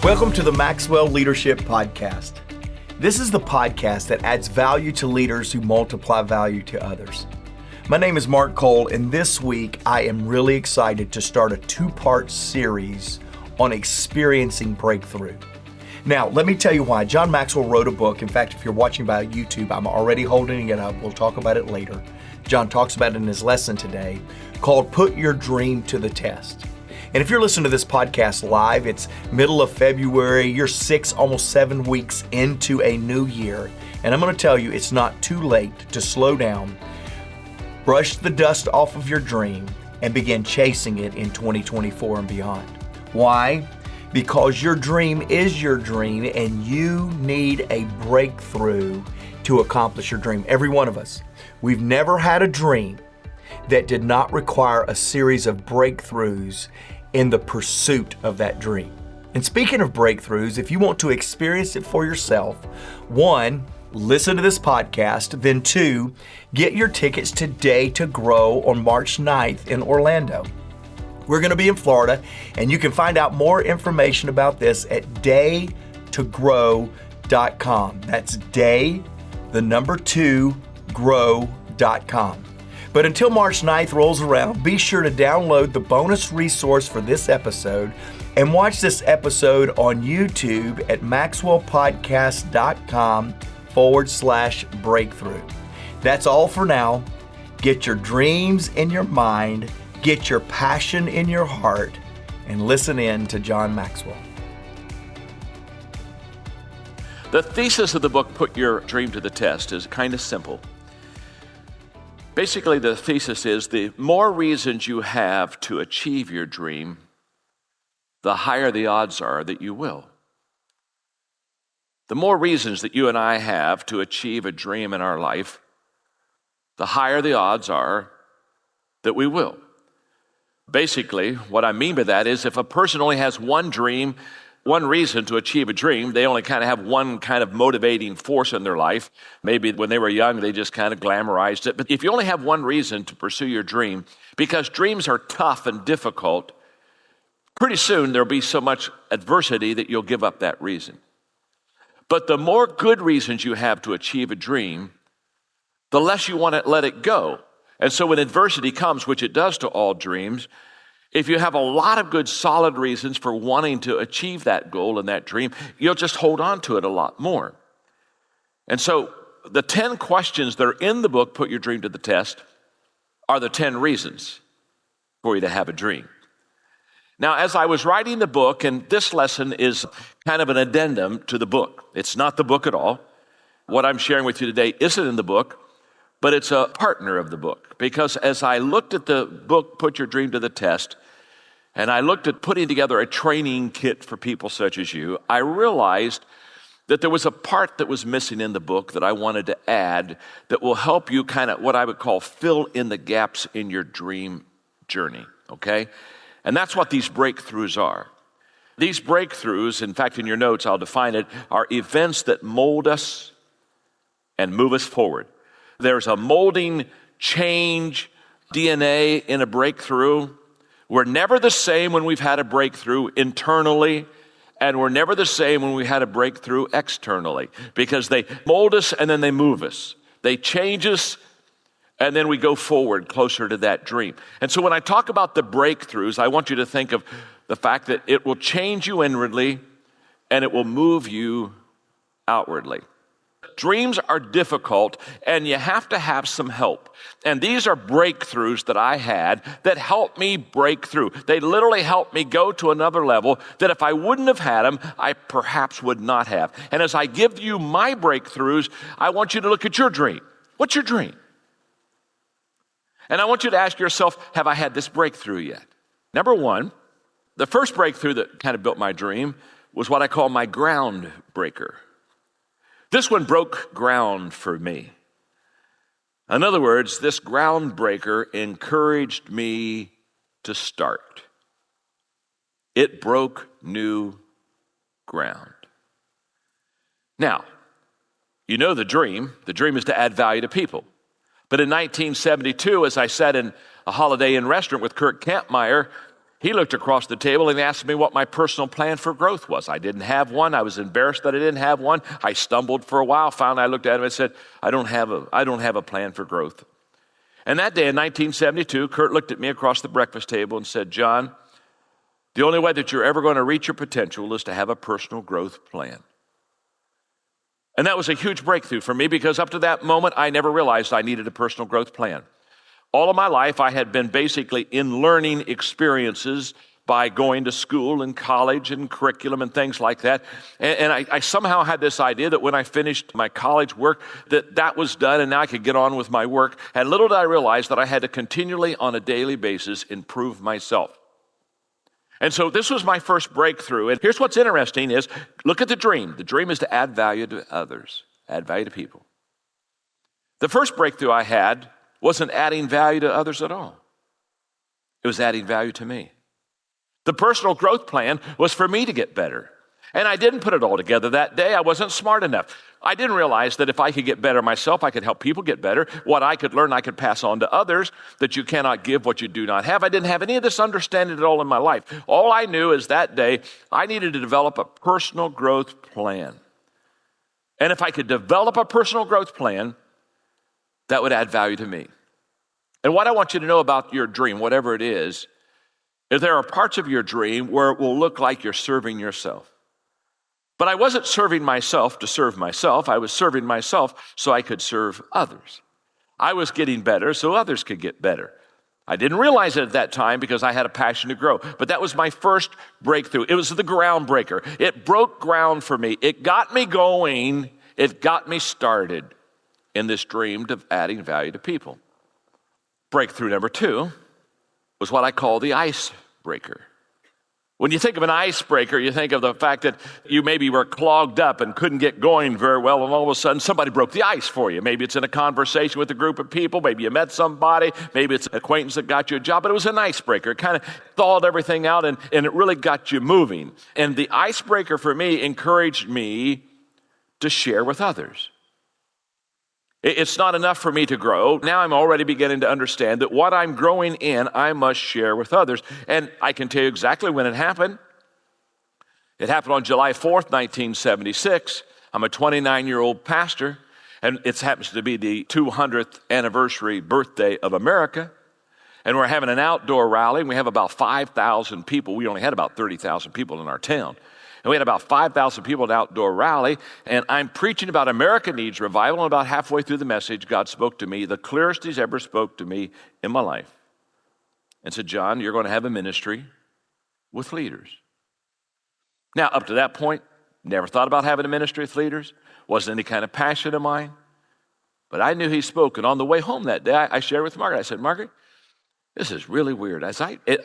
Welcome to the Maxwell Leadership Podcast. This is the podcast that adds value to leaders who multiply value to others. My name is Mark Cole, and this week I am really excited to start a two-part series on experiencing breakthrough. Now, let me tell you why. John Maxwell wrote a book. In fact, if you're watching by YouTube, I'm already holding it up. We'll talk about it later. John talks about it in his lesson today, called Put Your Dream to the Test. And if you're listening to this podcast live, it's middle of February, you're 6, almost 7 weeks into a new year. And I'm going to tell you, it's not too late to slow down, brush the dust off of your dream, and begin chasing it in 2024 and beyond. Why? Because your dream is your dream, and you need a breakthrough to accomplish your dream. Every one of us. We've never had a dream that did not require a series of breakthroughs in the pursuit of that dream. And speaking of breakthroughs, if you want to experience it for yourself, 1, listen to this podcast, then 2, get your tickets to Day to Grow on March 9th in Orlando. We're going to be in Florida, and you can find out more information about this at daytogrow.com. That's grow.com. But until March 9th rolls around, be sure to download the bonus resource for this episode and watch this episode on YouTube at maxwellpodcast.com/breakthrough. That's all for now. Get your dreams in your mind, get your passion in your heart, and listen in to John Maxwell. The thesis of the book, Put Your Dream to the Test, is kind of simple. Basically, the thesis is the more reasons you have to achieve your dream, the higher the odds are that you will. The more reasons that you and I have to achieve a dream in our life, the higher the odds are that we will. Basically, what I mean by that is if a person only has one dream, one reason to achieve a dream, they only kind of have one kind of motivating force in their life. Maybe when they were young, they just kind of glamorized it. But if you only have one reason to pursue your dream, because dreams are tough and difficult, pretty soon there'll be so much adversity that you'll give up that reason. But the more good reasons you have to achieve a dream, the less you want to let it go. And so when adversity comes, which it does to all dreams, if you have a lot of good, solid reasons for wanting to achieve that goal and that dream, you'll just hold on to it a lot more. And so the 10 questions that are in the book, Put Your Dream to the Test, are the 10 reasons for you to have a dream. Now, as I was writing the book, and this lesson is kind of an addendum to the book. It's not the book at all. What I'm sharing with you today isn't in the book, but it's a partner of the book. Because as I looked at the book, Put Your Dream to the Test, and I looked at putting together a training kit for people such as you, I realized that there was a part that was missing in the book that I wanted to add that will help you kind of what I would call fill in the gaps in your dream journey, okay? And that's what these breakthroughs are. These breakthroughs, in fact, in your notes, I'll define it, are events that mold us and move us forward. There's a molding change DNA in a breakthrough. We're never the same when we've had a breakthrough internally, and we're never the same when we had a breakthrough externally, because they mold us and then they move us. They change us, and then we go forward closer to that dream. And so when I talk about the breakthroughs, I want you to think of the fact that it will change you inwardly and it will move you outwardly. Dreams are difficult, and you have to have some help. And these are breakthroughs that I had that helped me break through. They literally helped me go to another level that if I wouldn't have had them, I perhaps would not have. And as I give you my breakthroughs, I want you to look at your dream. What's your dream? And I want you to ask yourself, have I had this breakthrough yet? Number one, the first breakthrough that kind of built my dream was what I call my groundbreaker. This one broke ground for me. In other words, this groundbreaker encouraged me to start. It broke new ground. Now, you know the dream. The dream is to add value to people. But in 1972, as I sat in a Holiday Inn restaurant with Kurt Kampmeyer, He looked across the table and asked me what my personal plan for growth was. I didn't have one. I was embarrassed that I didn't have one. I stumbled for a while. Finally, I looked at him and said, I don't have a plan for growth. And that day in 1972, Kurt looked at me across the breakfast table and said, John, the only way that you're ever going to reach your potential is to have a personal growth plan. And that was a huge breakthrough for me because up to that moment, I never realized I needed a personal growth plan. All of my life, I had been basically in learning experiences by going to school and college and curriculum and things like that. And I somehow had this idea that when I finished my college work, that was done and now I could get on with my work. And little did I realize that I had to continually, on a daily basis, improve myself. And so this was my first breakthrough. And here's what's interesting is, look at the dream. The dream is to add value to others, add value to people. The first breakthrough I had wasn't adding value to others at all. It was adding value to me. The personal growth plan was for me to get better. And I didn't put it all together that day. I wasn't smart enough. I didn't realize that if I could get better myself, I could help people get better. What I could learn, I could pass on to others, that you cannot give what you do not have. I didn't have any of this understanding at all in my life. All I knew is that day, I needed to develop a personal growth plan. And if I could develop a personal growth plan, that would add value to me. And what I want you to know about your dream, whatever it is there are parts of your dream where it will look like you're serving yourself. But I wasn't serving myself to serve myself. I was serving myself so I could serve others. I was getting better so others could get better. I didn't realize it at that time because I had a passion to grow. But that was my first breakthrough. It was the Groundbreaker. It broke ground for me. It got me going. It got me started in this dream of adding value to people. Breakthrough number 2 was what I call the icebreaker. When you think of an icebreaker, you think of the fact that you maybe were clogged up and couldn't get going very well, and all of a sudden somebody broke the ice for you. Maybe it's in a conversation with a group of people, maybe you met somebody, maybe it's an acquaintance that got you a job, but it was an icebreaker. It kind of thawed everything out and it really got you moving. And the icebreaker for me encouraged me to share with others. It's not enough for me to grow. Now I'm already beginning to understand that what I'm growing in, I must share with others. And I can tell you exactly when it happened. It happened on July 4th, 1976. I'm a 29-year-old pastor, and it happens to be the 200th anniversary birthday of America. And we're having an outdoor rally, and we have about 5,000 people. We only had about 30,000 people in our town. And we had about 5,000 people at an outdoor rally, and I'm preaching about America needs revival, and about halfway through the message, God spoke to me, the clearest He's ever spoke to me in my life, and said, John, you're going to have a ministry with leaders. Now, up to that point, never thought about having a ministry with leaders, wasn't any kind of passion of mine, but I knew He spoke, and on the way home that day, I shared with Margaret. I said, Margaret, this is really weird.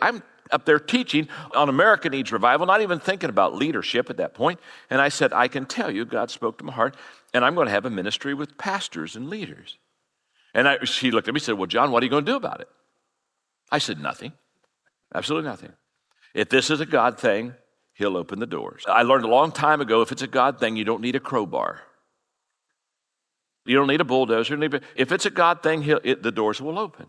I'm up there teaching on America Needs Revival, not even thinking about leadership at that point. And I said, I can tell you, God spoke to my heart, and I'm going to have a ministry with pastors and leaders. And she looked at me and said, well, John, what are you going to do about it? I said, nothing. Absolutely nothing. If this is a God thing, He'll open the doors. I learned a long time ago, if it's a God thing, you don't need a crowbar. You don't need a bulldozer. If it's a God thing, the doors will open.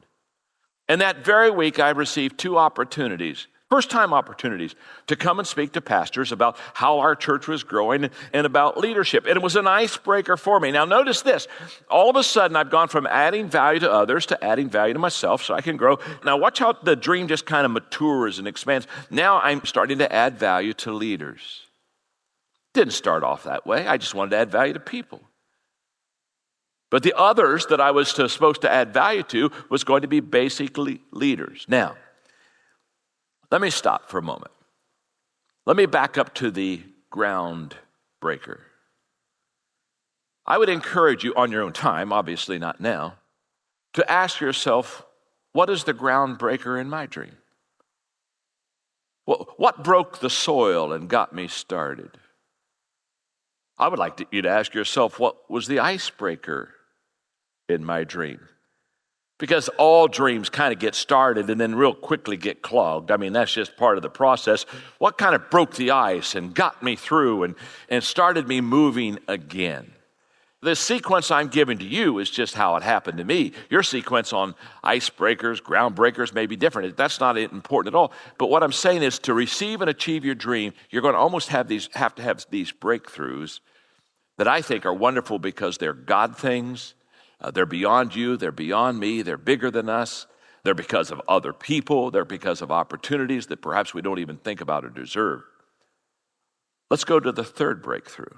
And that very week, I received 2 opportunities, first-time opportunities, to come and speak to pastors about how our church was growing and about leadership. And it was an icebreaker for me. Now, notice this. All of a sudden, I've gone from adding value to others to adding value to myself so I can grow. Now, watch how the dream just kind of matures and expands. Now, I'm starting to add value to leaders. Didn't start off that way. I just wanted to add value to people. But the others that I was supposed to add value to was going to be basically leaders. Now, let me stop for a moment. Let me back up to the Groundbreaker. I would encourage you on your own time, obviously not now, to ask yourself, what is the groundbreaker in my dream? What broke the soil and got me started? I would like you to ask yourself, what was the icebreaker in my dream? Because all dreams kind of get started and then real quickly get clogged. I mean, that's just part of the process. What kind of broke the ice and got me through and started me moving again? The sequence I'm giving to you is just how it happened to me. Your sequence on icebreakers, groundbreakers may be different. That's not important at all. But what I'm saying is to receive and achieve your dream, you're going to almost have to have these breakthroughs that I think are wonderful because they're God things. They're beyond you. They're beyond me. They're bigger than us. They're because of other people. They're because of opportunities that perhaps we don't even think about or deserve. Let's go to the third breakthrough.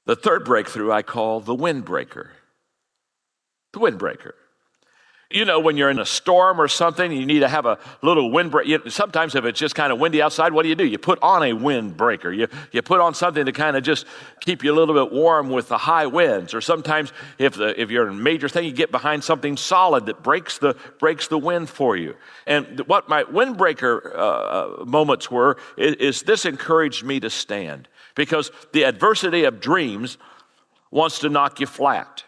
The third breakthrough I call the windbreaker. The windbreaker. You know, when you're in a storm or something, you need to have a little windbreaker. Sometimes if it's just kind of windy outside, what do? You put on a windbreaker. You put on something to kind of just keep you a little bit warm with the high winds. Or sometimes if you're in a major thing, you get behind something solid that breaks the wind for you. And what my windbreaker moments were is this encouraged me to stand. Because the adversity of dreams wants to knock you flat.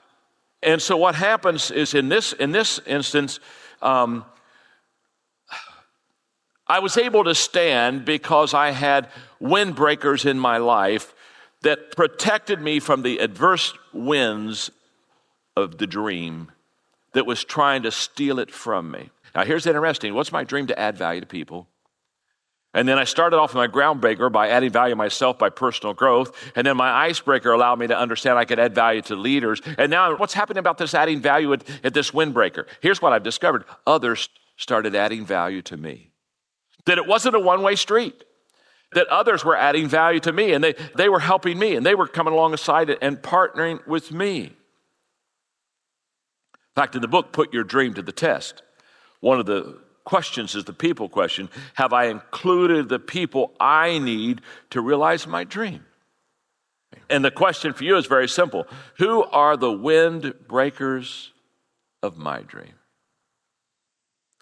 And so what happens is in this instance, I was able to stand because I had windbreakers in my life that protected me from the adverse winds of the dream that was trying to steal it from me. Now here's interesting. What's my dream? To add value to people. And then I started off with my groundbreaker by adding value to myself by personal growth. And then my icebreaker allowed me to understand I could add value to leaders. And now what's happening about this adding value at this windbreaker? Here's what I've discovered. Others started adding value to me. That it wasn't a one-way street. That others were adding value to me and they were helping me and they were coming alongside and partnering with me. In fact, in the book, Put Your Dream to the Test, one of the questions is the people question. Have I included the people I need to realize my dream? And the question for you is very simple. Who are the wind breakers of my dream?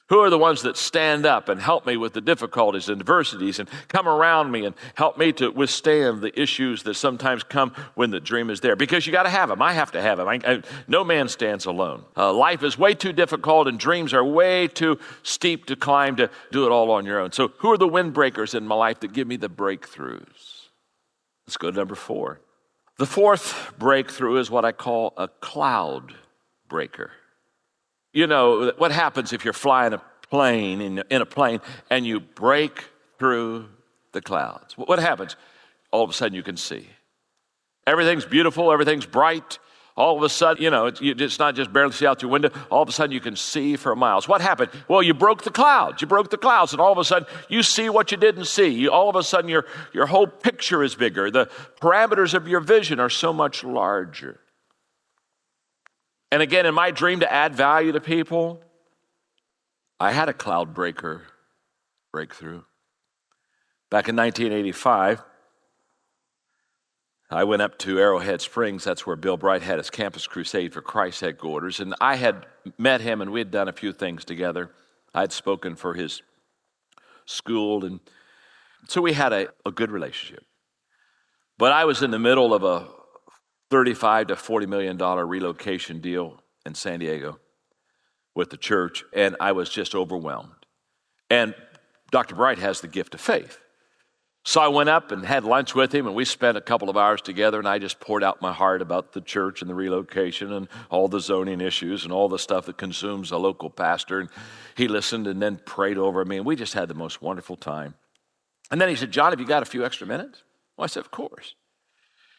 Who are the ones that stand up and help me with the difficulties and adversities and come around me and help me to withstand the issues that sometimes come when the dream is there? Because you got to have them. I have to have them. No man stands alone. Life is way too difficult and dreams are way too steep to climb to do it all on your own. So who are the windbreakers in my life that give me the breakthroughs? Let's go to number 4. The fourth breakthrough is what I call a cloudbreaker. You know, what happens if you're flying a plane in a plane and you break through the clouds? What happens? All of a sudden you can see. Everything's beautiful, everything's bright. All of a sudden, you know, it's not just barely see out your window. All of a sudden you can see for miles. What happened? Well, you broke the clouds. You broke the clouds and all of a sudden you see what you didn't see. All of a sudden your whole picture is bigger. The parameters of your vision are so much larger. And again, in my dream to add value to people, I had a cloudbreaker breakthrough. Back in 1985, I went up to Arrowhead Springs. That's where Bill Bright had his Campus Crusade for Christ headquarters. And I had met him and we had done a few things together. I had spoken for his school. And so we had a good relationship. But I was in the middle of a $35 to $40 million relocation deal in San Diego with the church, and I was just overwhelmed. And Dr. Bright has the gift of faith. So I went up and had lunch with him, and we spent a couple of hours together, and I just poured out my heart about the church and the relocation and all the zoning issues and all the stuff that consumes a local pastor. And he listened and then prayed over me, and we just had the most wonderful time. And then he said, "John, have you got a few extra minutes?" Well, I said, "Of course."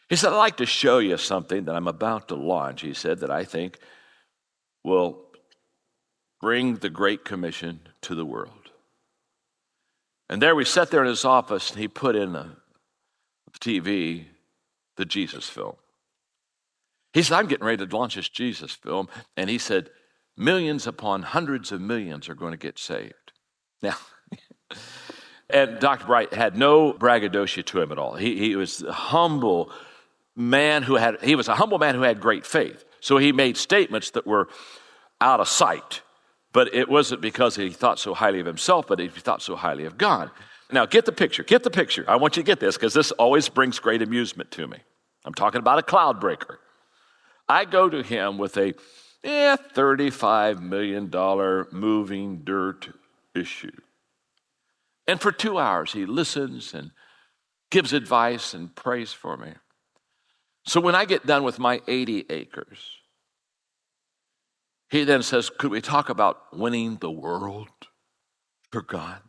He said, "I'd like to show you something that I'm about to launch," he said, "that I think will bring the Great Commission to the world." And there we sat there in his office, and he put in the TV the Jesus film. He said, "I'm getting ready to launch this Jesus film." And he said, "Millions upon hundreds of millions are going to get saved." Now, and Dr. Bright had no braggadocio to him at all. He was a humble man who had great faith. So he made statements that were out of sight. But it wasn't because he thought so highly of himself, but he thought so highly of God. Now, get the picture. Get the picture. I want you to get this because this always brings great amusement to me. I'm talking about a cloudbreaker. I go to him with a $35 million moving dirt issue. And for 2 hours, he listens and gives advice and prays for me. So when I get done with my 80 acres, he then says, could we talk about winning the world for God?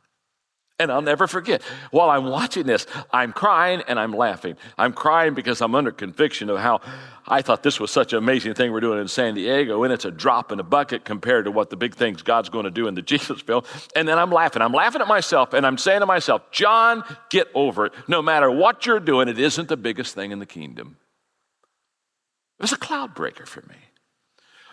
And I'll never forget, while I'm watching this, I'm crying and I'm laughing. I'm crying because I'm under conviction of how I thought this was such an amazing thing we're doing in San Diego, and it's a drop in a bucket compared to what the big things God's going to do in the Jesus film. And then I'm laughing. I'm laughing at myself, and I'm saying to myself, John, get over it. No matter what you're doing, it isn't the biggest thing in the kingdom. It was a cloud breaker for me.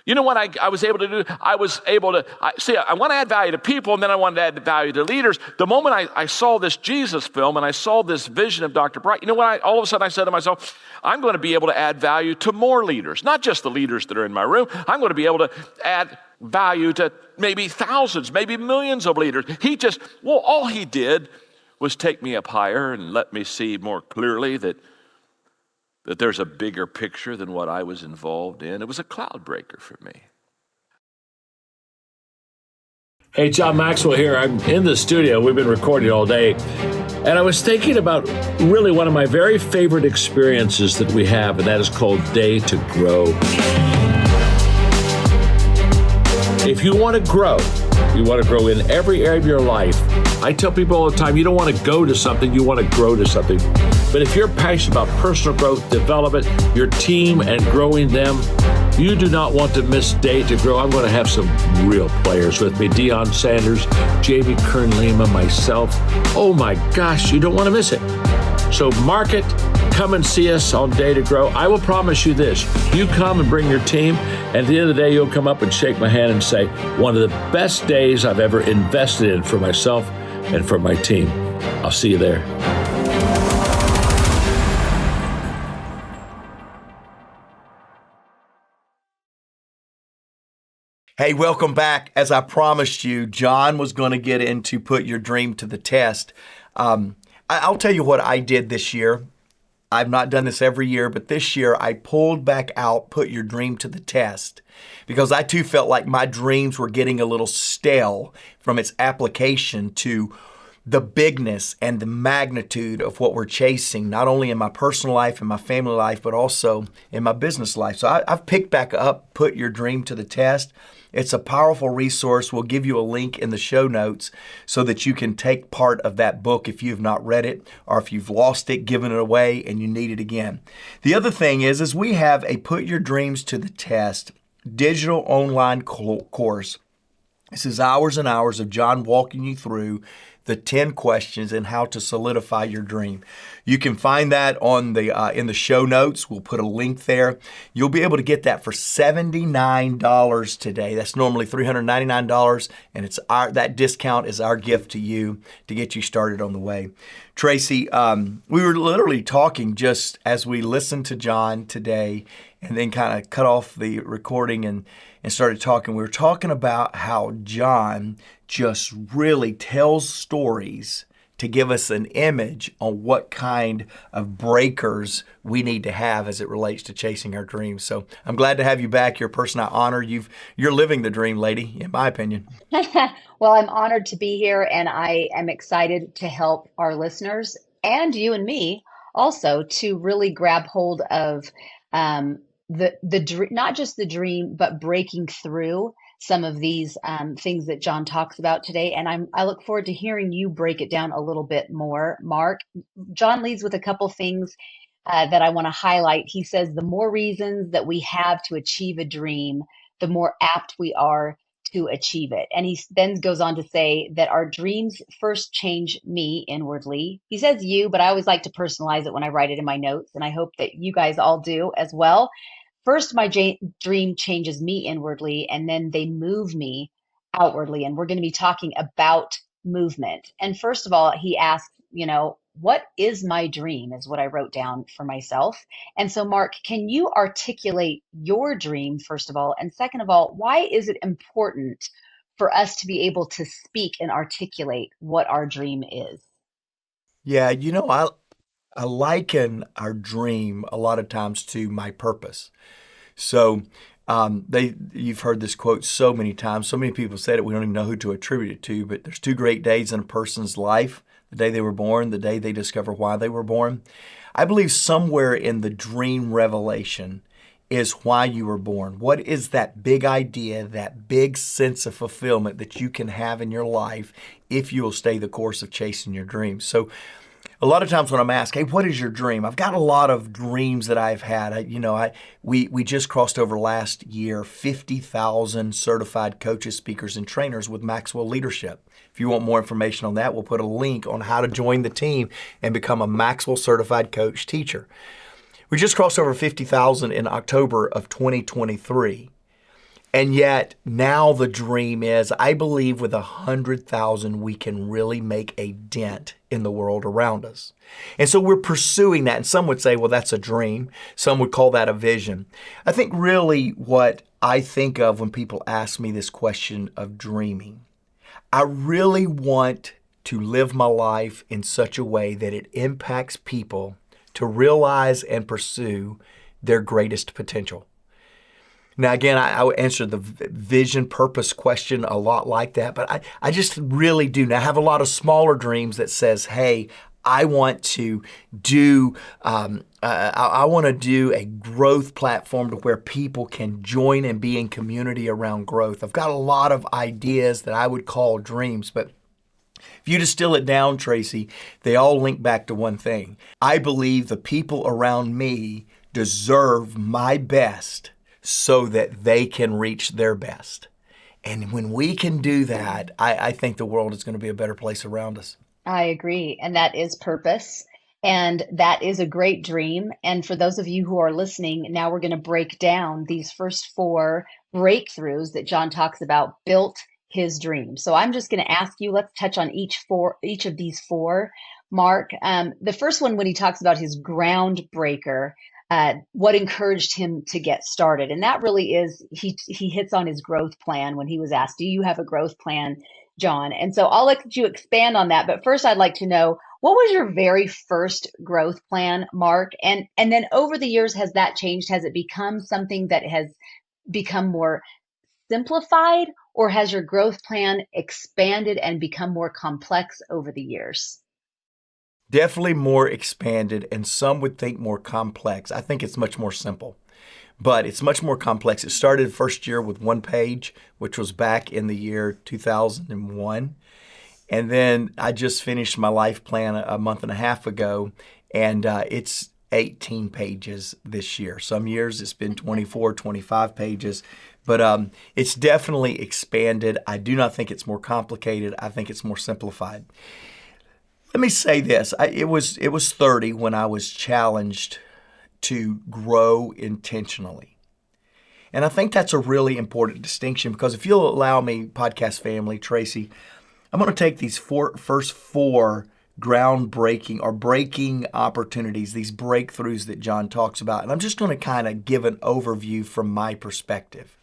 You know what I was able to do? I want to add value to people, and then I wanted to add value to leaders. The moment I saw this Jesus film and I saw this vision of Dr. Bright, you know what? All of a sudden I said to myself, I'm going to be able to add value to more leaders, not just the leaders that are in my room. I'm going to be able to add value to maybe thousands, maybe millions of leaders. All he did was take me up higher and let me see more clearly that there's a bigger picture than what I was involved in. It was a cloud breaker for me. Hey, John Maxwell here. I'm in the studio. We've been recording all day. And I was thinking about really one of my very favorite experiences that we have, and that is called Day to Grow. If you want to grow, you want to grow in every area of your life. I tell people all the time, you don't want to go to something, you want to grow to something. But if you're passionate about personal growth, development, your team, and growing them, you do not want to miss Day to Grow. I'm going to have some real players with me. Deion Sanders, Jamie Kern-Lima, myself. Oh my gosh, you don't want to miss it. So mark it. Come and see us on Day to Grow. I will promise you this. You come and bring your team, and at the end of the day, you'll come up and shake my hand and say, one of the best days I've ever invested in for myself and for my team. I'll see you there. Hey, welcome back. As I promised you, John was going to get into Put Your Dream to the Test. I'll tell you what I did this year. I've not done this every year, but this year I pulled back out Put Your Dream to the Test because I too felt like my dreams were getting a little stale from its application to the bigness and the magnitude of what we're chasing, not only in my personal life and my family life, but also in my business life. So I've picked back up Put Your Dream to the Test. It's a powerful resource. We'll give you a link in the show notes so that you can take part of that book if you've not read it, or if you've lost it, given it away, and you need it again. The other thing is we have a Put Your Dreams to the Test digital online course. This is hours and hours of John walking you through the 10 questions and how to solidify your dream. You can find that on in the show notes. We'll put a link there. You'll be able to get that for $79 today. That's normally $399, and that discount is our gift to you to get you started on the way. Tracy, we were literally talking just as we listened to John today, and then kind of cut off the recording and started talking. We were talking about how John just really tells stories to give us an image on what kind of breakers we need to have as it relates to chasing our dreams. So I'm glad to have you back. You're a person I honor. You're living the dream, lady, in my opinion. Well, I'm honored to be here, and I am excited to help our listeners and you and me also to really grab hold of the not just the dream, but breaking through some of these things that John talks about today. And I look forward to hearing you break it down a little bit more, Mark. John leads with a couple things that I want to highlight. He says the more reasons that we have to achieve a dream, the more apt we are to achieve it. And he then goes on to say that our dreams first change me inwardly. He says you, but I always like to personalize it when I write it in my notes. And I hope that you guys all do as well. First, my dream changes me inwardly, and then they move me outwardly. And we're going to be talking about movement. And first of all, he asks, what is my dream is what I wrote down for myself. And so, Mark, can you articulate your dream, first of all? And second of all, why is it important for us to be able to speak and articulate what our dream is? Yeah, I liken our dream a lot of times to my purpose. So you've heard this quote so many times. So many people said it, we don't even know who to attribute it to. But there's two great days in a person's life: the day they were born, the day they discover why they were born. I believe somewhere in the dream revelation is why you were born. What is that big idea, that big sense of fulfillment that you can have in your life if you will stay the course of chasing your dreams? So a lot of times when I'm asked, hey, what is your dream? I've got a lot of dreams that I've had. We just crossed over last year 50,000 certified coaches, speakers, and trainers with Maxwell Leadership. If you want more information on that, we'll put a link on how to join the team and become a Maxwell certified coach teacher. We just crossed over 50,000 in October of 2023. And yet now the dream is, I believe with 100,000, we can really make a dent in the world around us. And so we're pursuing that. And some would say, well, that's a dream. Some would call that a vision. I think really what I think of when people ask me this question of dreaming, I really want to live my life in such a way that it impacts people to realize and pursue their greatest potential. Now, again, I would answer the vision purpose question a lot like that, but I just really do. Now, I have a lot of smaller dreams that says, hey, I want to do a growth platform to where people can join and be in community around growth. I've got a lot of ideas that I would call dreams, but if you distill it down, Tracy, they all link back to one thing. I believe the people around me deserve my best so that they can reach their best. And when we can do that, I think the world is going to be a better place around us. I agree. And that is purpose. And that is a great dream. And for those of you who are listening, now we're going to break down these first 4 breakthroughs that John talks about built his dream. So I'm just going to ask you, let's touch on each of these 4, Mark. The first one, when he talks about his groundbreaker, what encouraged him to get started. And that really is, he hits on his growth plan when he was asked, do you have a growth plan, John? And so I'll let you expand on that. But first, I'd like to know, what was your very first growth plan, Mark? And then over the years, has that changed? Has it become something that has become more simplified, or has your growth plan expanded and become more complex over the years? Definitely more expanded, and some would think more complex. I think it's much more simple, but it's much more complex. It started first year with 1 page, which was back in the year 2001. And then I just finished my life plan a month and a half ago, and it's 18 pages this year. Some years it's been 24, 25 pages, but it's definitely expanded. I do not think it's more complicated. I think it's more simplified. Let me say this. It was 30 when I was challenged to grow intentionally. And I think that's a really important distinction, because if you'll allow me, podcast family, Tracy, I'm going to take these first 4 groundbreaking or breaking opportunities, these breakthroughs that John talks about, and I'm just going to kind of give an overview from my perspective.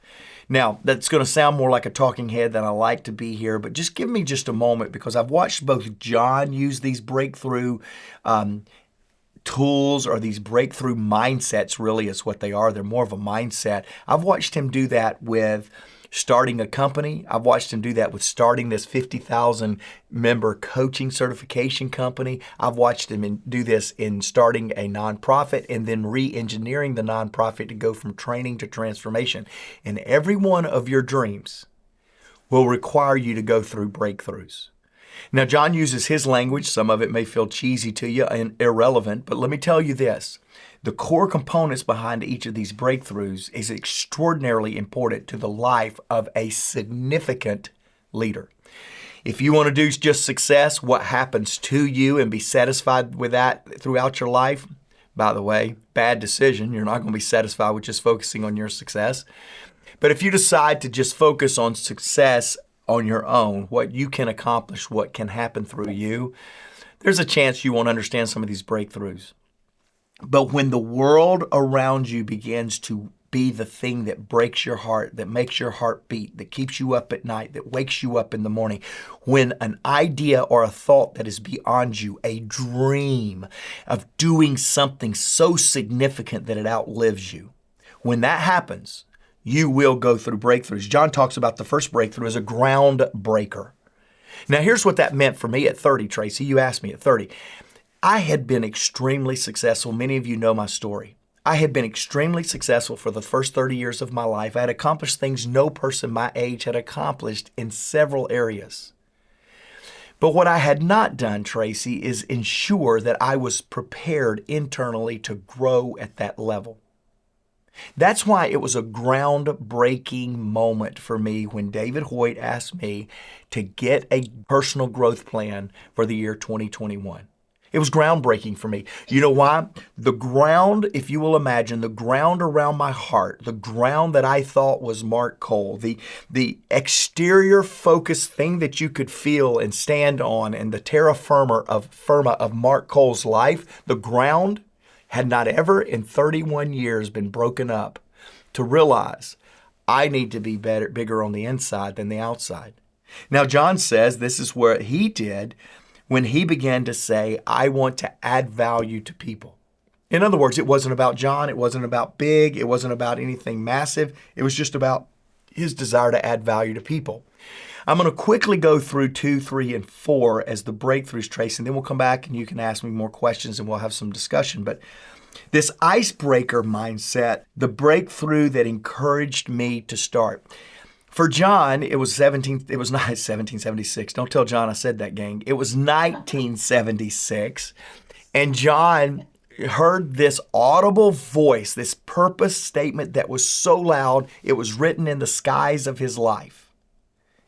Now, that's going to sound more like a talking head than I like to be here, but just give me just a moment, because I've watched both John use these breakthrough tools, or these breakthrough mindsets, really is what they are. They're more of a mindset. I've watched him do that with starting a company. I've watched him do that with starting this 50,000 member coaching certification company. I've watched him do this in starting a nonprofit and then re-engineering the nonprofit to go from training to transformation. And every one of your dreams will require you to go through breakthroughs. Now, John uses his language. Some of it may feel cheesy to you and irrelevant, but let me tell you this. The core components behind each of these breakthroughs is extraordinarily important to the life of a significant leader. If you want to do just success, what happens to you, and be satisfied with that throughout your life, by the way, bad decision. You're not going to be satisfied with just focusing on your success. But if you decide to just focus on success on your own, what you can accomplish, what can happen through you, there's a chance you won't understand some of these breakthroughs. But when the world around you begins to be the thing that breaks your heart, that makes your heart beat, that keeps you up at night, that wakes you up in the morning, when an idea or a thought that is beyond you, a dream of doing something so significant that it outlives you, when that happens, you will go through breakthroughs. John talks about the first breakthrough as a groundbreaker. Now, here's what that meant for me at 30, Tracy. You asked me at 30. I had been extremely successful. Many of you know my story. I had been extremely successful for the first 30 years of my life. I had accomplished things no person my age had accomplished in several areas. But what I had not done, Tracy, is ensure that I was prepared internally to grow at that level. That's why it was a groundbreaking moment for me when David Hoyt asked me to get a personal growth plan for the year 2021. It was groundbreaking for me. You know why? The ground, if you will imagine, the ground around my heart, the ground that I thought was Mark Cole, the exterior focused thing that you could feel and stand on, and the terra firma of Mark Cole's life, the ground had not ever in 31 years been broken up to realize I need to be bigger on the inside than the outside. Now, John says this is what he did when he began to say, I want to add value to people. In other words, it wasn't about John. It wasn't about big. It wasn't about anything massive. It was just about his desire to add value to people. I'm going to quickly go through 2, 3, and 4 as the breakthroughs, Trace, and then we'll come back and you can ask me more questions and we'll have some discussion. But this icebreaker mindset, the breakthrough that encouraged me to start. For John, it was not 1776. Don't tell John I said that, gang. It was 1976. And John heard this audible voice, this purpose statement that was so loud, it was written in the skies of his life.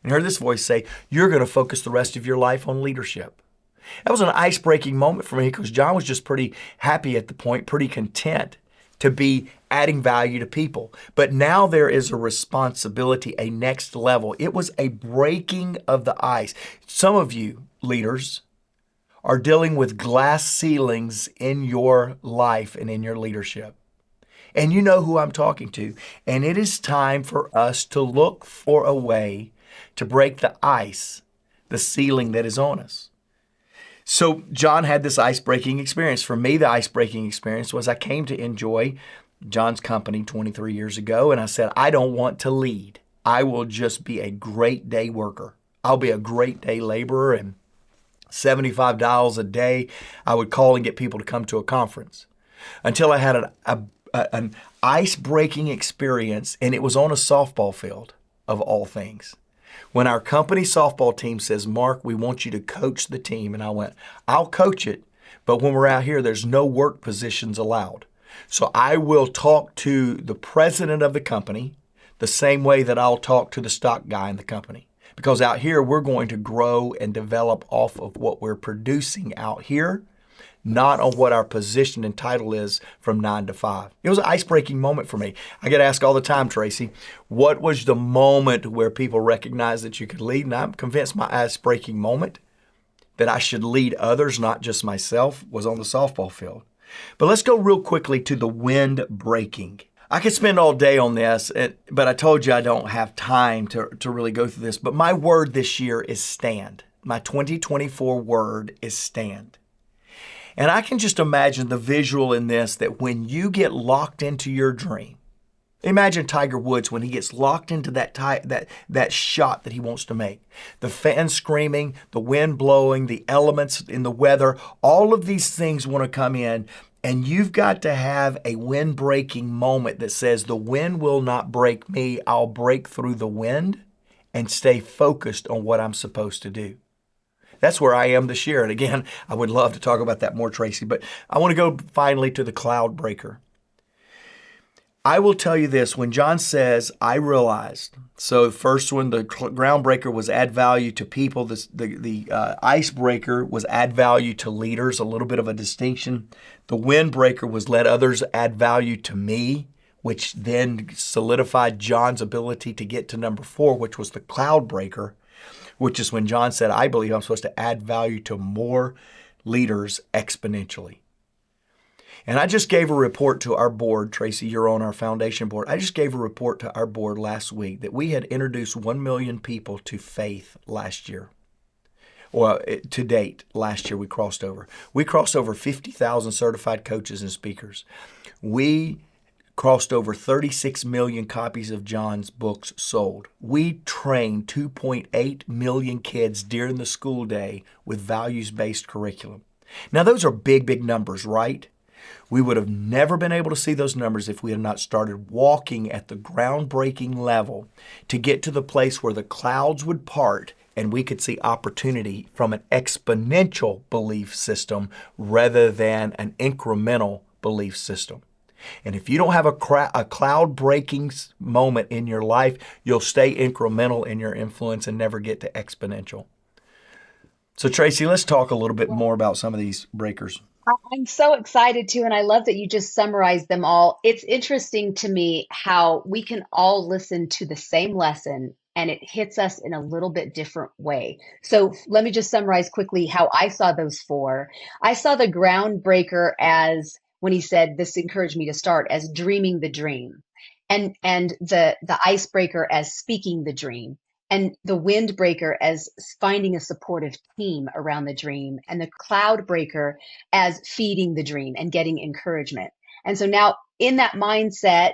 And heard this voice say, you're going to focus the rest of your life on leadership. That was an ice-breaking moment for me because John was just pretty happy at the point, pretty content to be adding value to people. But now there is a responsibility, a next level. It was a breaking of the ice. Some of you leaders are dealing with glass ceilings in your life and in your leadership. And you know who I'm talking to. And it is time for us to look for a way to break the ice, the ceiling that is on us. So John had this ice-breaking experience. For me, the ice-breaking experience was I came to enjoy John's company 23 years ago, and I said, I don't want to lead. I will just be a great day worker. I'll be a great day laborer, and $75 a day, I would call and get people to come to a conference. Until I had an ice-breaking experience, and it was on a softball field, of all things. When our company softball team says, Mark, we want you to coach the team. And I went, I'll coach it, but when we're out here, there's no work positions allowed. So I will talk to the president of the company the same way that I'll talk to the stock guy in the company. Because out here, we're going to grow and develop off of what we're producing out here, not on what our position and title is from 9 to 5. It was an ice-breaking moment for me. I get asked all the time, Tracy, what was the moment where people recognized that you could lead? And I'm convinced my ice-breaking moment that I should lead others, not just myself, was on the softball field. But let's go real quickly to the wind breaking. I could spend all day on this, but I told you I don't have time to really go through this. But my word this year is stand. My 2024 word is stand. And I can just imagine the visual in this, that when you get locked into your dream, imagine Tiger Woods when he gets locked into that shot that he wants to make. The fans screaming, the wind blowing, the elements in the weather, all of these things want to come in, and you've got to have a wind-breaking moment that says, the wind will not break me, I'll break through the wind and stay focused on what I'm supposed to do. That's where I am this year. And again, I would love to talk about that more, Tracy, but I want to go finally to the Cloudbreaker. I will tell you this, when John says, I realized, so the first one, the Groundbreaker was add value to people. The icebreaker was add value to leaders, a little bit of a distinction. The windbreaker was let others add value to me, which then solidified John's ability to get to number 4, which was the Cloudbreaker, which is when John said, I believe I'm supposed to add value to more leaders exponentially. And I just gave a report to our board, Tracy, you're on our foundation board. I just gave a report to our board last week that we had introduced 1 million people to faith last year. Well, to date, last year we crossed over. We crossed over 50,000 certified coaches and speakers. We crossed over 36 million copies of John's books sold. We trained 2.8 million kids during the school day with values-based curriculum. Now, those are big, big numbers, right? We would have never been able to see those numbers if we had not started walking at the groundbreaking level to get to the place where the clouds would part and we could see opportunity from an exponential belief system rather than an incremental belief system. And if you don't have a cloud breaking moment in your life, you'll stay incremental in your influence and never get to exponential. So Tracy, let's talk a little bit more about some of these breakers. I'm so excited too, and I love that you just summarized them all. It's interesting to me how we can all listen to the same lesson and it hits us in a little bit different way. So let me just summarize quickly how I saw those four. I saw the groundbreaker as, when he said, this encouraged me to start, as dreaming the dream, and the icebreaker as speaking the dream, and the windbreaker as finding a supportive team around the dream, and the cloudbreaker as feeding the dream and getting encouragement. And so now in that mindset,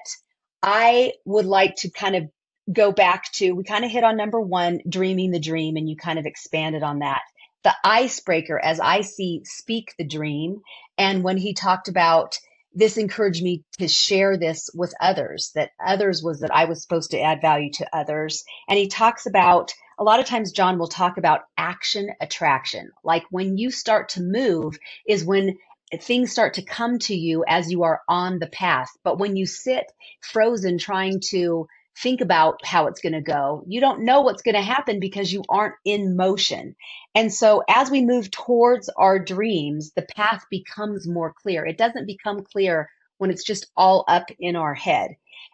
I would like to kind of go back to, we kind of hit on number one, dreaming the dream, and you kind of expanded on that. The icebreaker, as I see, speak the dream. And when he talked about this, encouraged me to share this with others, that others was that I was supposed to add value to others. And he talks about, a lot of times John will talk about action attraction. Like when you start to move is when things start to come to you as you are on the path. But when you sit frozen trying to think about how it's going to go, you don't know what's going to happen because you aren't in motion. And so as we move towards our dreams, the path becomes more clear. It doesn't become clear when it's just all up in our head.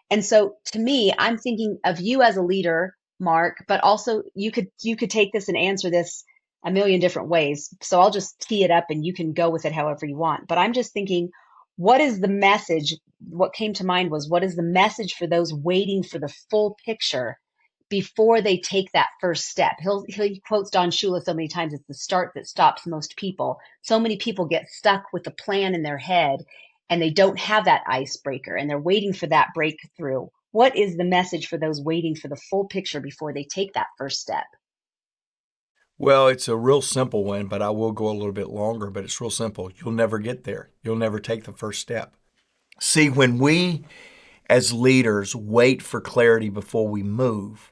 And so to me, I'm thinking of you as a leader, Mark, but also you could take this and answer this a million different ways. So I'll just tee it up and you can go with it however you want. But I'm just thinking, what is the message? What came to mind was, what is the message for those waiting for the full picture before they take that first step? He quotes Don Shula so many times, it's the start that stops most people. So many people get stuck with the plan in their head and they don't have that icebreaker and they're waiting for that breakthrough. What is the message for those waiting for the full picture before they take that first step? Well, it's a real simple one, but I will go a little bit longer, but it's real simple. You'll never get there. You'll never take the first step. See, when we as leaders wait for clarity before we move,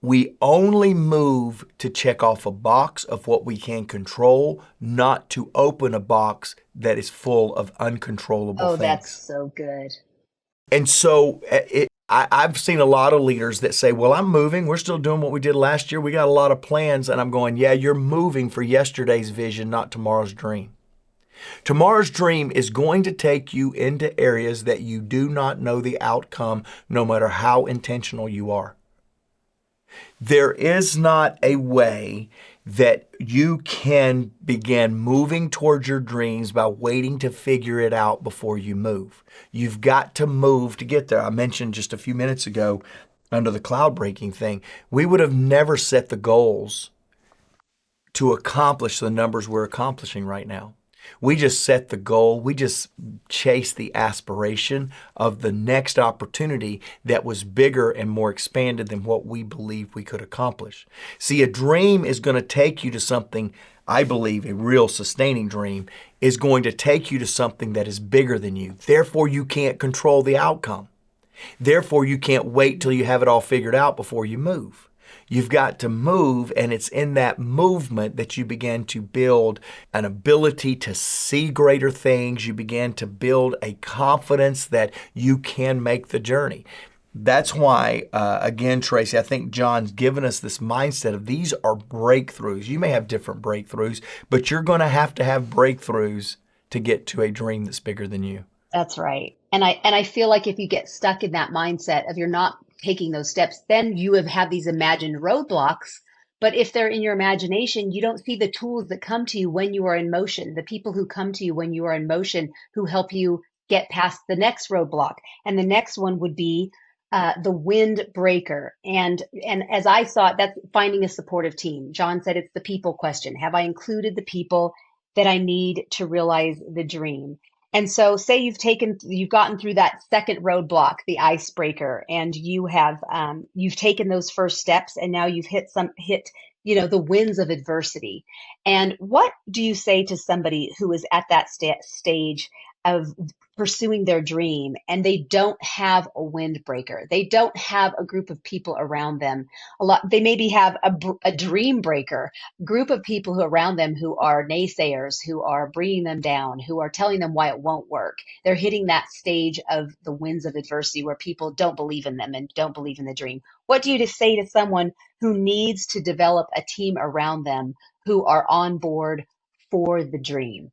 we only move to check off a box of what we can control, not to open a box that is full of uncontrollable things. Oh, that's so good. And so I've seen a lot of leaders that say, well, I'm moving. We're still doing what we did last year. We got a lot of plans. And I'm going, yeah, you're moving for yesterday's vision, not tomorrow's dream. Tomorrow's dream is going to take you into areas that you do not know the outcome, no matter how intentional you are. There is not a way that you can begin moving towards your dreams by waiting to figure it out before you move. You've got to move to get there. I mentioned just a few minutes ago under the cloud breaking thing, we would have never set the goals to accomplish the numbers we're accomplishing right now. We just set the goal. We just chased the aspiration of the next opportunity that was bigger and more expanded than what we believed we could accomplish. See, a dream is going to take you to something, I believe a real sustaining dream is going to take you to something that is bigger than you. Therefore, you can't control the outcome. Therefore, you can't wait till you have it all figured out before you move. You've got to move, and it's in that movement that you begin to build an ability to see greater things. You begin to build a confidence that you can make the journey. That's why, again, Tracy, I think John's given us this mindset of these are breakthroughs. You may have different breakthroughs, but you're going to have breakthroughs to get to a dream that's bigger than you. That's right. And I feel like if you get stuck in that mindset of you're not taking those steps, then you have these imagined roadblocks. But if they're in your imagination, you don't see the tools that come to you when you are in motion, the people who come to you when you are in motion who help you get past the next roadblock. And the next one would be the windbreaker. And as I saw it, that's finding a supportive team. John said it's the people question. Have I included the people that I need to realize the dream? And so say you've gotten through that second roadblock, the icebreaker, and you've taken those first steps, and now you've hit, the winds of adversity. And what do you say to somebody who is at that stage of pursuing their dream and they don't have a windbreaker? They don't have a group of people around them. They maybe have a dream breaker, group of people who around them who are naysayers, who are bringing them down, who are telling them why it won't work. They're hitting that stage of the winds of adversity where people don't believe in them and don't believe in the dream. What do you say to someone who needs to develop a team around them who are on board for the dream?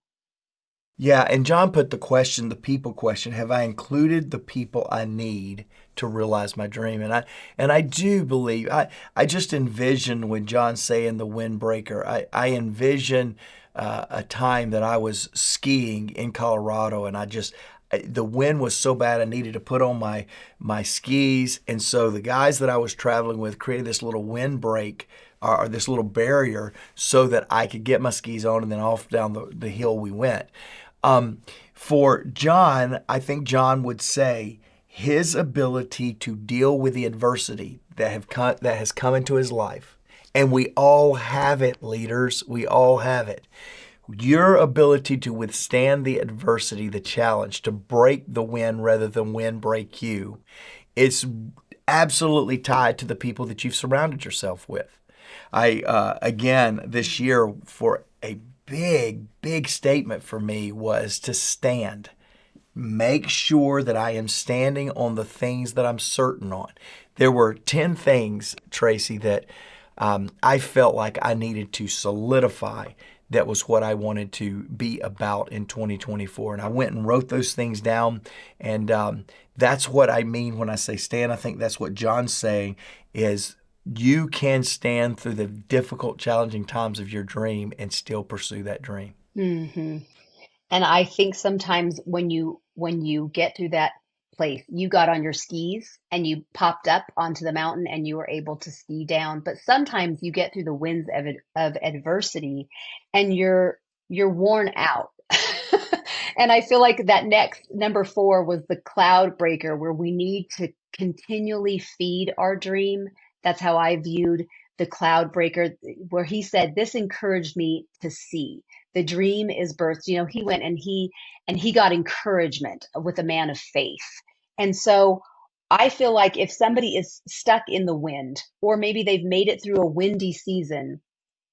Yeah, and John put the people question, have I included the people I need to realize my dream? And I do believe, I just envision when John's saying the windbreaker, I envision a time that I was skiing in Colorado, and the wind was so bad I needed to put on my skis. And so the guys that I was traveling with created this little windbreak or this little barrier so that I could get my skis on, and then off down the hill we went. For John, I think John would say his ability to deal with the adversity that has come into his life, and we all have it, leaders, we all have it. Your ability to withstand the adversity, the challenge, to break the wind rather than wind break you, is absolutely tied to the people that you've surrounded yourself with. Again, this year, for a big statement for me was to stand. Make sure that I am standing on the things that I'm certain on. There were 10 things, Tracy, that I felt like I needed to solidify. That was what I wanted to be about in 2024. And I went and wrote those things down. And that's what I mean when I say stand. I think that's what John's saying is you can stand through the difficult, challenging times of your dream and still pursue that dream. Mm-hmm. And I think sometimes when you get through that place, you got on your skis and you popped up onto the mountain and you were able to ski down. But sometimes you get through the winds of adversity and you're worn out. And I feel like that next number 4 was the Cloudbreaker, where we need to continually feed our dream. That's how I viewed the Cloudbreaker, where he said, this encouraged me to see. The dream is birthed. He went and he got encouragement with a man of faith. And so I feel like if somebody is stuck in the wind, or maybe they've made it through a windy season,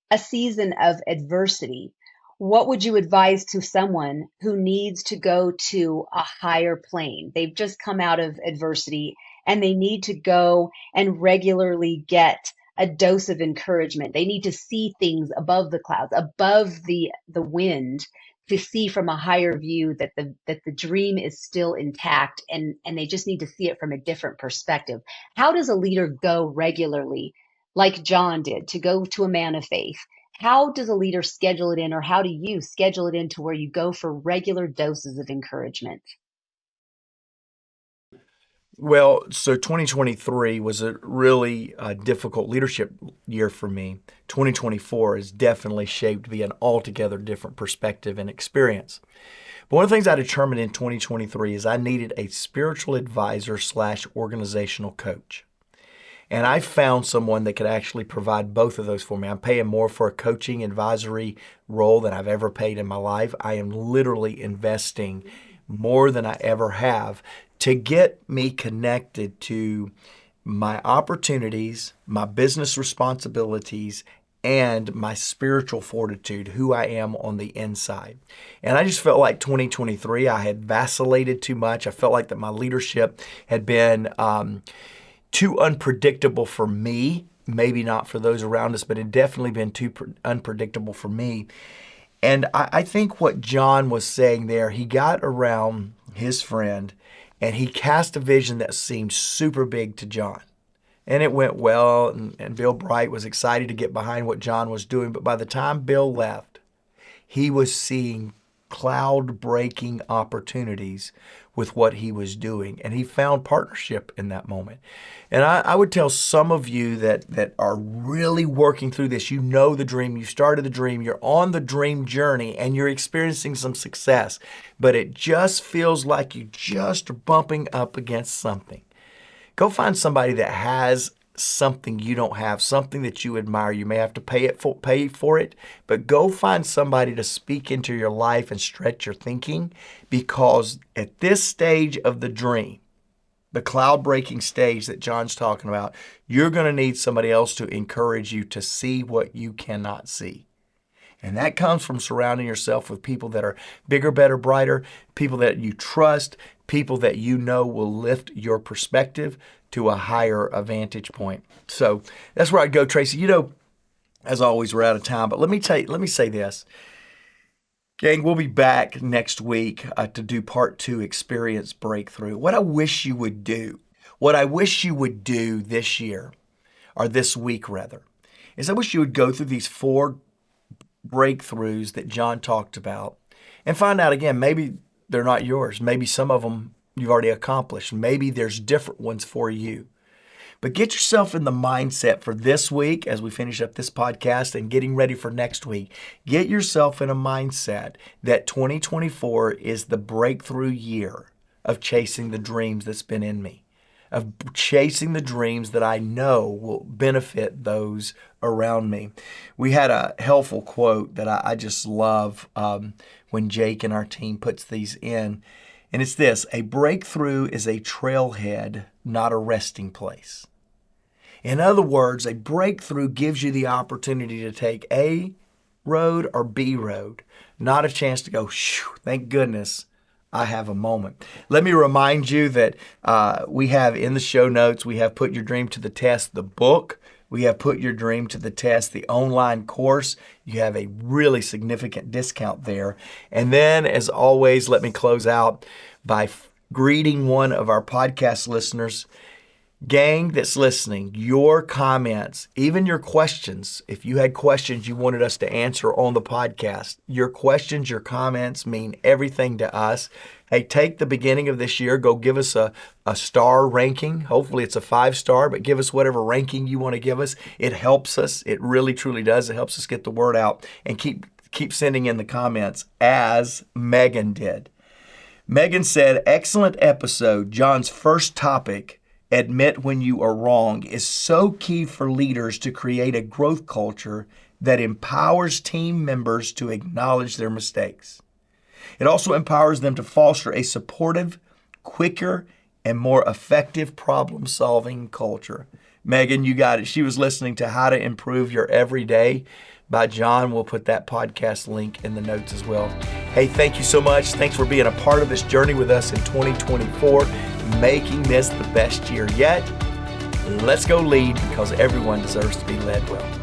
a season of adversity, what would you advise to someone who needs to go to a higher plane? They've just come out of adversity and they need to go and regularly get a dose of encouragement. They need to see things above the clouds, above the wind, to see from a higher view that the dream is still intact, and they just need to see it from a different perspective. How does a leader go regularly, like John did, to go to a man of faith? How does a leader schedule it in, or how do you schedule it in to where you go for regular doses of encouragement? Well, so 2023 was a really difficult leadership year for me. 2024 is definitely shaped to be an altogether different perspective and experience. But one of the things I determined in 2023 is I needed a spiritual advisor / organizational coach. And I found someone that could actually provide both of those for me. I'm paying more for a coaching advisory role than I've ever paid in my life. I am literally investing more than I ever have to get me connected to my opportunities, my business responsibilities, and my spiritual fortitude, who I am on the inside. And I just felt like 2023, I had vacillated too much. I felt like that my leadership had been too unpredictable for me, maybe not for those around us, but it had definitely been too unpredictable for me. And I think what John was saying there, he got around his friend and he cast a vision that seemed super big to John. And it went well, and Bill Bright was excited to get behind what John was doing. But by the time Bill left, he was seeing cloud-breaking opportunities with what he was doing. And he found partnership in that moment. And I would tell some of you that are really working through this, you know the dream, you started the dream, you're on the dream journey, and you're experiencing some success, but it just feels like you just are bumping up against something. Go find somebody that has something you don't have, something that you admire. You may have to pay for it, but go find somebody to speak into your life and stretch your thinking, because at this stage of the dream, the cloud-breaking stage that John's talking about, you're going to need somebody else to encourage you to see what you cannot see. And that comes from surrounding yourself with people that are bigger, better, brighter, people that you trust, people that you know will lift your perspective to a higher vantage point. So that's where I'd go, Tracy. You know, as always, we're out of time, but let me say this. Gang, we'll be back next week to do part 2, Experience Breakthrough. What I wish you would do this year, or this week rather, is I wish you would go through these 4 breakthroughs that John talked about and find out, again, maybe they're not yours. Maybe some of them you've already accomplished. Maybe there's different ones for you. But get yourself in the mindset for this week as we finish up this podcast and getting ready for next week. Get yourself in a mindset that 2024 is the breakthrough year of chasing the dreams that's been in me, of chasing the dreams that I know will benefit those around me. We had a helpful quote that I just love when Jake and our team puts these in. And it's this: a breakthrough is a trailhead, not a resting place. In other words, a breakthrough gives you the opportunity to take A road or B road, not a chance to go, thank goodness I have a moment. Let me remind you that we have in the show notes, we have Put Your Dream to the Test, the book. We have Put Your Dream to the Test, the online course. You have a really significant discount there. And then, as always, let me close out by greeting one of our podcast listeners. Gang that's listening, your comments, even your questions, if you had questions you wanted us to answer on the podcast, your questions, your comments mean everything to us. Hey, take the beginning of this year, go give us a star ranking. Hopefully it's a 5-star, but give us whatever ranking you want to give us. It helps us. It really, truly does. It helps us get the word out. And keep sending in the comments, as Megan did. Megan said, excellent episode. John's first topic, admit when you are wrong, is so key for leaders to create a growth culture that empowers team members to acknowledge their mistakes. It also empowers them to foster a supportive, quicker, and more effective problem-solving culture. Megan, you got it. She was listening to How to Improve Your Everyday by John. We'll put that podcast link in the notes as well. Hey, thank you so much. Thanks for being a part of this journey with us in 2024, making this the best year yet. Let's go lead, because everyone deserves to be led well.